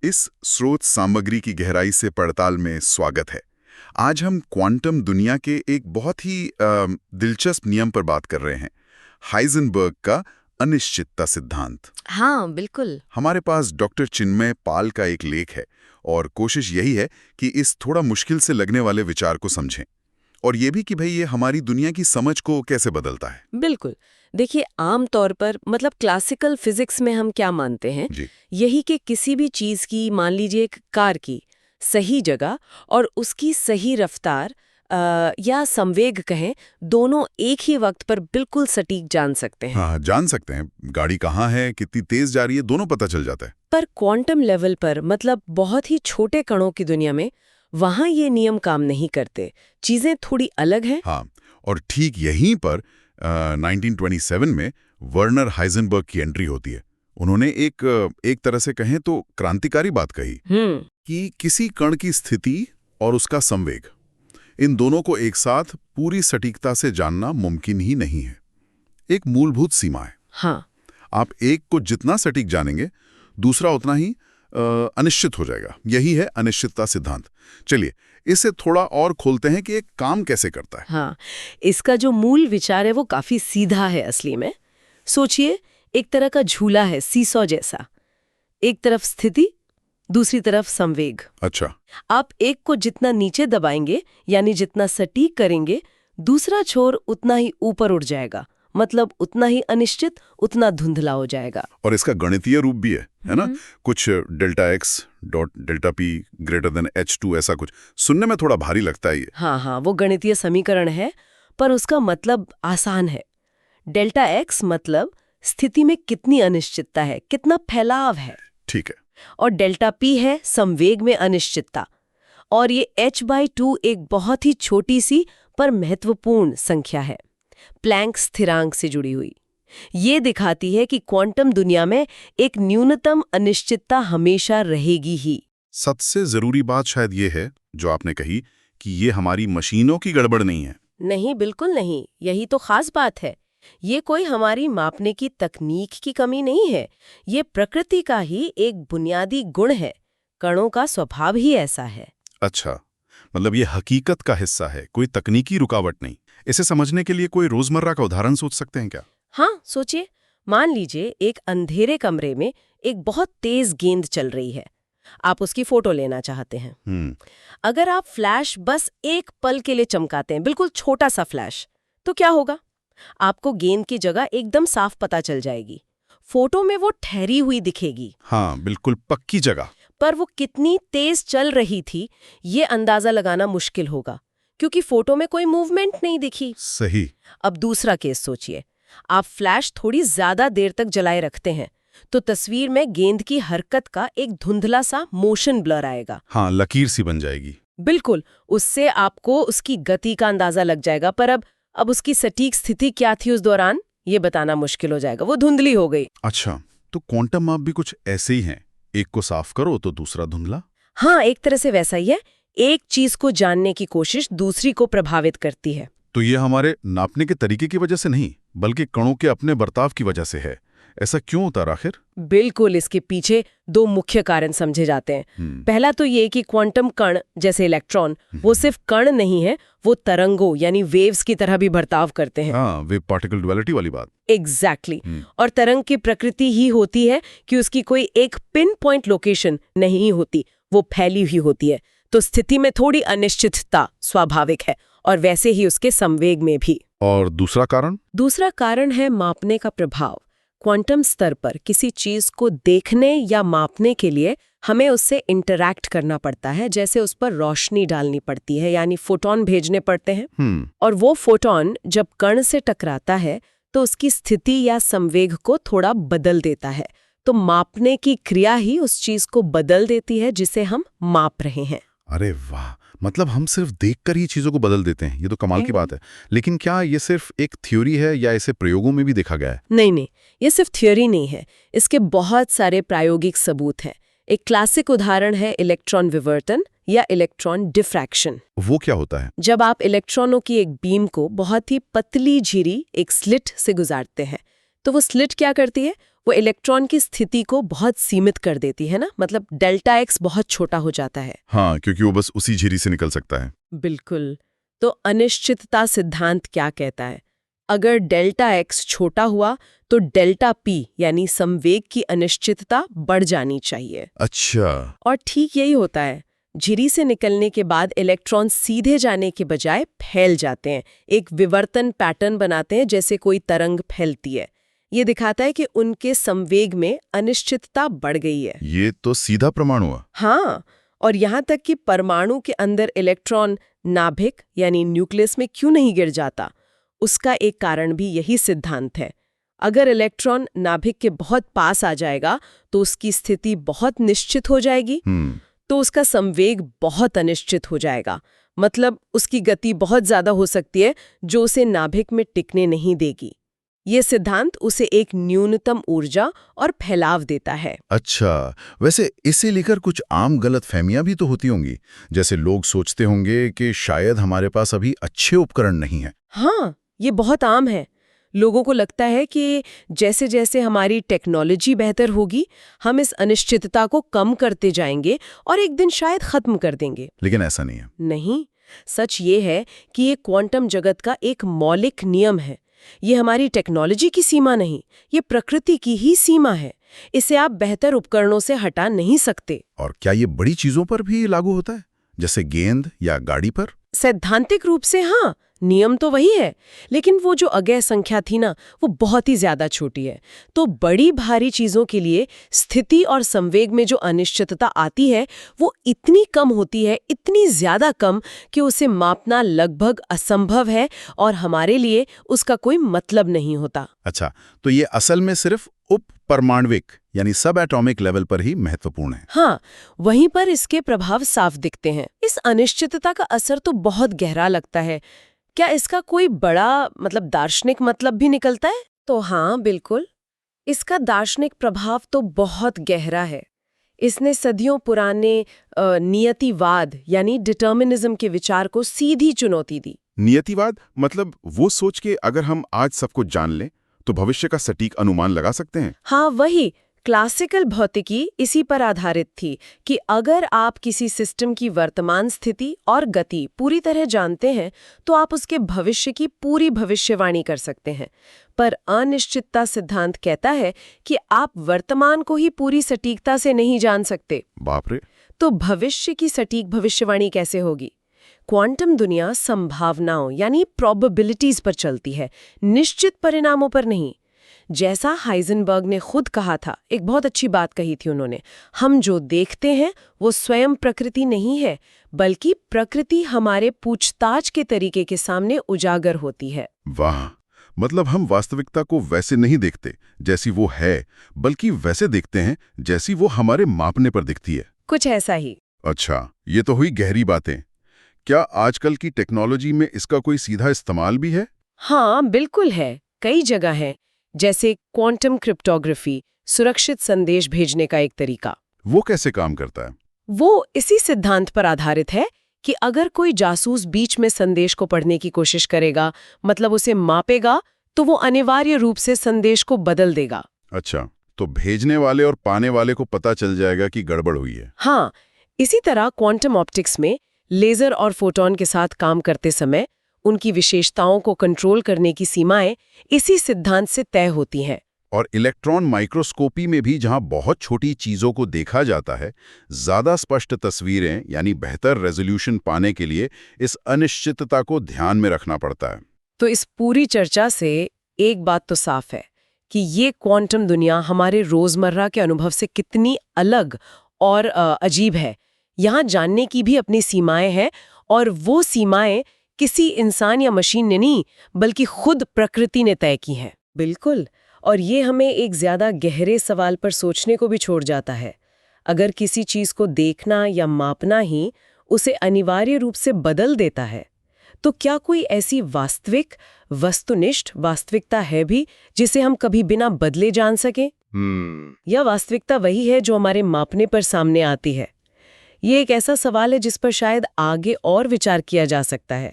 इस स्रोत सामग्री की गहराई से पड़ताल में स्वागत है। आज हम क्वांटम दुनिया के एक बहुत ही दिलचस्प नियम पर बात कर रहे हैं, हाइजेनबर्ग का अनिश्चितता सिद्धांत। हाँ बिल्कुल। हमारे पास डॉक्टर चिन्मय पाल का एक लेख है और कोशिश यही है कि इस थोड़ा मुश्किल से लगने वाले विचार को समझें और ये भी कि भाई ये हमारी दुनिया की समझ को कैसे बदलता है। बिल्कुल। देखिए, आम तौर पर क्लासिकल फिजिक्स में हम क्या मानते हैं, जी। यही कि किसी भी चीज की, मान लीजिए एक कार की सही जगह और उसकी सही रफ्तार या संवेग कहें, दोनों एक ही वक्त पर बिल्कुल सटीक जान सकते हैं। हाँ, जान सकते हैं गाड़ी कहाँ है, कितनी तेज जा रही है, दोनों पता चल जाता है। पर क्वांटम लेवल पर, बहुत ही छोटे कणों की दुनिया में, वहां ये नियम काम नहीं करते। चीजें थोड़ी अलग हैं। हाँ, और ठीक यहीं पर 1927 में वर्नर हाइजेनबर्ग की एंट्री होती है। उन्होंने एक तरह से कहें तो क्रांतिकारी बात कही कि किसी कण की स्थिति और उसका संवेग, इन दोनों को एक साथ पूरी सटीकता से जानना मुमकिन ही नहीं है। एक मूलभूत सीमा है। हाँ। आप एक को जितना सटीक जानेंगे, दूसरा उतना ही अनिश्चित हो जाएगा। यही है अनिश्चितता सिद्धांत। चलिए इसे थोड़ा और खोलते हैं कि एक काम कैसे करता है। हाँ, इसका जो मूल विचार है वो काफी सीधा है असली में। सोचिए, एक तरह का झूला है, सीसॉ जैसा। एक तरफ स्थिति, दूसरी तरफ संवेग। अच्छा। आप एक को जितना नीचे दबाएंगे, यानी जितना सटीक करेंगे, दूसरा छोर उतना ही ऊपर उठ जाएगा। उतना ही अनिश्चित, उतना धुंधला हो जाएगा। और इसका गणितीय रूप भी है ना? कुछ delta x dot delta P greater than H2 ऐसा कुछ। सुनने में थोड़ा भारी लगता है ये। हाँ, वो गणितीय समीकरण है, पर उसका मतलब आसान है। डेल्टा एक्स स्थिति में कितनी अनिश्चितता है, कितना फैलाव है। ठीक है। और डेल्टा पी है संवेग में अनिश्चितता। और ये H/2 एक बहुत ही छोटी सी पर महत्वपूर्ण संख्या है, प्लैंक स्थिरांक से जुड़ी हुई। ये दिखाती है कि क्वांटम दुनिया में एक न्यूनतम अनिश्चितता हमेशा रहेगी ही। सबसे जरूरी बात शायद ये है जो आपने कही कि ये हमारी मशीनों की गड़बड़ नहीं है। नहीं, बिल्कुल नहीं। यही तो खास बात है। ये कोई हमारी मापने की तकनीक की कमी नहीं है। ये प्रकृति का ही एक बुनियादी गुण है। कणों का स्वभाव ही ऐसा है। अच्छा, मतलब ये हकीकत का हिस्सा है, कोई तकनीकी रुकावट नहीं। इसे समझने के लिए कोई रोजमर्रा का उदाहरण सोच सकते हैं क्या? हाँ, सोचिए। मान लीजिए एक अंधेरे कमरे में एक बहुत तेज गेंद चल रही है। आप उसकी फोटो लेना चाहते हैं। अगर आप फ्लैश बस एक पल के लिए चमकाते हैं, बिल्कुल छोटा सा फ्लैश, तो क्या होगा? आपको गेंद की जगह एकदम साफ पता चल जाएगी। फोटो में वो ठहरी हुई दिखेगी। हाँ, बिल्कुल पक्की जगह। पर वो कितनी तेज चल रही थी, ये अंदाजा लगाना मुश्किल होगा, क्योंकि फोटो में कोई मूवमेंट नहीं दिखी। सही। अब दूसरा केस सोचिए। आप फ्लैश थोड़ी ज्यादा देर तक जलाए रखते हैं, तो तस्वीर में गेंद की हरकत का एक धुंधला सा मोशन ब्लर आएगा। हाँ, लकीर सी बन जाएगी। बिल्कुल, उससे आपको उसकी गति का अंदाजा लग जाएगा, पर अब उसकी सटीक स्थिति क्या थी उस दौरान, ये बताना मुश्किल हो जाएगा। वो धुंधली हो गई। अच्छा, तो क्वांटम माप भी कुछ ऐसे ही हैं। एक को साफ करो तो दूसरा धुंधला। हाँ, एक तरह से वैसा ही है। एक चीज को जानने की कोशिश दूसरी को प्रभावित करती है। तो ये हमारे नापने के तरीके की वजह से नहीं, बल्कि कणों के अपने बर्ताव की वजह से है। ऐसा क्यों होता आखिर? बिल्कुल, इसके पीछे दो मुख्य कारण समझे जाते हैं। पहला तो ये कि क्वांटम कण जैसे इलेक्ट्रॉन, वो सिर्फ कण नहीं है, वो तरंगों यानी वेव्स की तरह भी बर्ताव करते हैं। हाँ, वेव पार्टिकल ड्युअलिटी वाली बात। एग्जैक्टली। और तरंग की प्रकृति ही होती है कि उसकी कोई एक पिन पॉइंट लोकेशन नहीं होती, वो फैली हुई होती है। तो स्थिति में थोड़ी अनिश्चितता स्वाभाविक है, और वैसे ही उसके संवेग में भी। और दूसरा कारण? दूसरा कारण है मापने का प्रभाव। क्वांटम स्तर पर किसी चीज को देखने या मापने के लिए हमें उससे इंटरैक्ट करना पड़ता है, जैसे उस पर रोशनी डालनी पड़ती है, यानी फोटॉन भेजने पड़ते हैं। और वो फोटॉन जब कण से टकराता है तो उसकी स्थिति या संवेग को थोड़ा बदल देता है। तो मापने की क्रिया ही उस चीज को बदल देती है जिसे हम माप रहे हैं। अरे वाह, मतलब हम सिर्फ देखकर ही चीजों को बदल देते हैं। ये तो कमाल की बात है। लेकिन क्या ये सिर्फ एक थ्योरी है या इसे प्रयोगों में भी देखा गया है? नहीं, ये सिर्फ थ्योरी नहीं है। इसके बहुत सारे प्रायोगिक सबूत हैं। एक क्लासिक उदाहरण है इलेक्ट्रॉन विवर्तन या इलेक्ट्रॉन डिफ्रैक्शन। वो क्या होता है? जब आप इलेक्ट्रॉनों की एक बीम को बहुत ही पतली झिरी एक स्लिट से गुजारते हैं, तो वो स्लिट क्या करती है? वो इलेक्ट्रॉन की स्थिति को बहुत सीमित कर देती है ना, मतलब डेल्टा एक्स बहुत छोटा हो जाता है। हाँ, क्योंकि वो बस उसी झिरी से निकल सकता है। बिल्कुल। तो अनिश्चितता सिद्धांत क्या कहता है? अगर डेल्टा एक्स छोटा हुआ तो डेल्टा पी यानी संवेग की अनिश्चितता बढ़ जानी चाहिए। अच्छा। और ठीक यही होता है। झिरी से निकलने के बाद इलेक्ट्रॉन सीधे जाने के बजाय फैल जाते हैं, एक विवर्तन पैटर्न बनाते हैं, जैसे कोई तरंग फैलती है। ये दिखाता है कि उनके संवेग में अनिश्चितता बढ़ गई है। ये तो सीधा प्रमाण हुआ। हाँ, और यहाँ तक कि परमाणु के अंदर इलेक्ट्रॉन नाभिक यानी न्यूक्लियस में क्यों नहीं गिर जाता, उसका एक कारण भी यही सिद्धांत है। अगर इलेक्ट्रॉन नाभिक के बहुत पास आ जाएगा तो उसकी स्थिति बहुत निश्चित हो जाएगी, तो उसका संवेग बहुत अनिश्चित हो जाएगा। मतलब उसकी गति बहुत ज्यादा हो सकती है जो उसे नाभिक में टिकने नहीं देगी। ये सिद्धांत उसे एक न्यूनतम ऊर्जा और फैलाव देता है। अच्छा, वैसे इसे लेकर कुछ आम गलतफहमियां भी तो होती होंगी, जैसे लोग सोचते होंगे कि शायद हमारे पास अभी अच्छे उपकरण नहीं हैं। हाँ, ये बहुत आम है। लोगों को लगता है कि जैसे जैसे हमारी टेक्नोलॉजी बेहतर होगी, हम इस अनिश्चितता को कम करते जाएंगे और एक दिन शायद खत्म कर देंगे। लेकिन ऐसा नहीं है। नहीं, सच ये है कि ये क्वांटम जगत का एक मौलिक नियम है। ये हमारी टेक्नोलॉजी की सीमा नहीं, ये प्रकृति की ही सीमा है। इसे आप बेहतर उपकरणों से हटा नहीं सकते। और क्या ये बड़ी चीजों पर भी लागू होता है, जैसे गेंद या गाड़ी पर? सैद्धांतिक रूप से हाँ, नियम तो वही है, लेकिन वो जो अज्ञेय संख्या थी ना, वो बहुत ही ज्यादा छोटी है। तो बड़ी भारी चीजों के लिए स्थिति और संवेग में जो अनिश्चितता आती है वो इतनी कम होती है, इतनी ज्यादा कम कि उसे मापना लगभग असंभव है और हमारे लिए उसका कोई मतलब नहीं होता। अच्छा, तो ये असल में सिर्फ उप परमाणविक यानी सब एटॉमिक लेवल पर ही महत्वपूर्ण है। हाँ, वहीं पर इसके प्रभाव साफ दिखते हैं। इस अनिश्चितता का असर तो बहुत गहरा लगता है। क्या इसका कोई बड़ा दार्शनिक मतलब भी निकलता है? तो हाँ, बिल्कुल। इसका दार्शनिक प्रभाव तो बहुत गहरा है। इसने सदियों पुराने नियतिवाद यानी डिटर्मिनिज्म के विचार को सीधी चुनौती दी। नियतिवाद मतलब वो सोच के अगर हम आज सब कुछ जान लें तो भविष्य का सटीक अनुमान लगा सकते हैं। हाँ, वही। क्लासिकल भौतिकी इसी पर आधारित थी कि अगर आप किसी सिस्टम की वर्तमान स्थिति और गति पूरी तरह जानते हैं तो आप उसके भविष्य की पूरी भविष्यवाणी कर सकते हैं। पर अनिश्चितता सिद्धांत कहता है कि आप वर्तमान को ही पूरी सटीकता से नहीं जान सकते। बाप रे! तो भविष्य की सटीक भविष्यवाणी कैसे होगी? क्वांटम दुनिया संभावनाओं यानी प्रोबेबिलिटीज पर चलती है, निश्चित परिणामों पर नहीं। जैसा हाइजेनबर्ग ने खुद कहा था, एक बहुत अच्छी बात कही थी उन्होंने, हम जो देखते हैं वो स्वयं प्रकृति नहीं है, बल्कि प्रकृति हमारे पूछताछ के तरीके के सामने उजागर होती है। वाह! मतलब हम वास्तविकता को वैसे नहीं देखते जैसी वो है, बल्कि वैसे देखते हैं जैसी वो हमारे मापने पर दिखती है। कुछ ऐसा ही। अच्छा, ये तो हुई गहरी बातें। क्या आजकल की टेक्नोलॉजी में इसका कोई सीधा इस्तेमाल भी है? हाँ, बिल्कुल है। कई जगह है, जैसे क्वांटम क्रिप्टोग्राफी, सुरक्षित संदेश भेजने का एक तरीका। वो कैसे काम करता है? वो इसी सिद्धांत पर आधारित है कि अगर कोई जासूस बीच में संदेश को पढ़ने की कोशिश करेगा, मतलब उसे मापेगा, तो वो अनिवार्य रूप से संदेश को बदल देगा। अच्छा, तो भेजने वाले और पाने वाले को पता चल जाएगा कि गड़बड़ हुई है। हाँ, इसी तरह क्वांटम ऑप्टिक्स में लेजर और फोटॉन के साथ काम करते समय उनकी विशेषताओं को कंट्रोल करने की सीमाएं इसी सिद्धांत से तय होती हैं। और इलेक्ट्रॉन माइक्रोस्कोपी में भी जहां बहुत छोटी चीजों को देखा जाता है, ज्यादा स्पष्ट तस्वीरें यानी बेहतर रेजोल्यूशन पाने के लिए इस अनिश्चितता को ध्यान में रखना पड़ता है। तो इस पूरी चर्चा से एक बात तो साफ है कि ये क्वांटम दुनिया हमारे रोजमर्रा के अनुभव से कितनी अलग और अजीब है। यहाँ जानने की भी अपनी सीमाएं हैं, और वो सीमाएं किसी इंसान या मशीन ने नहीं, बल्कि खुद प्रकृति ने तय की हैं। बिल्कुल। और ये हमें एक ज्यादा गहरे सवाल पर सोचने को भी छोड़ जाता है। अगर किसी चीज को देखना या मापना ही उसे अनिवार्य रूप से बदल देता है, तो क्या कोई ऐसी वास्तविक, वस्तुनिष्ठ वास्तविकता है भी जिसे हम कभी बिना बदले जान सकें? या वास्तविकता वही है जो हमारे मापने पर सामने आती है? ये एक ऐसा सवाल है जिस पर शायद आगे और विचार किया जा सकता है।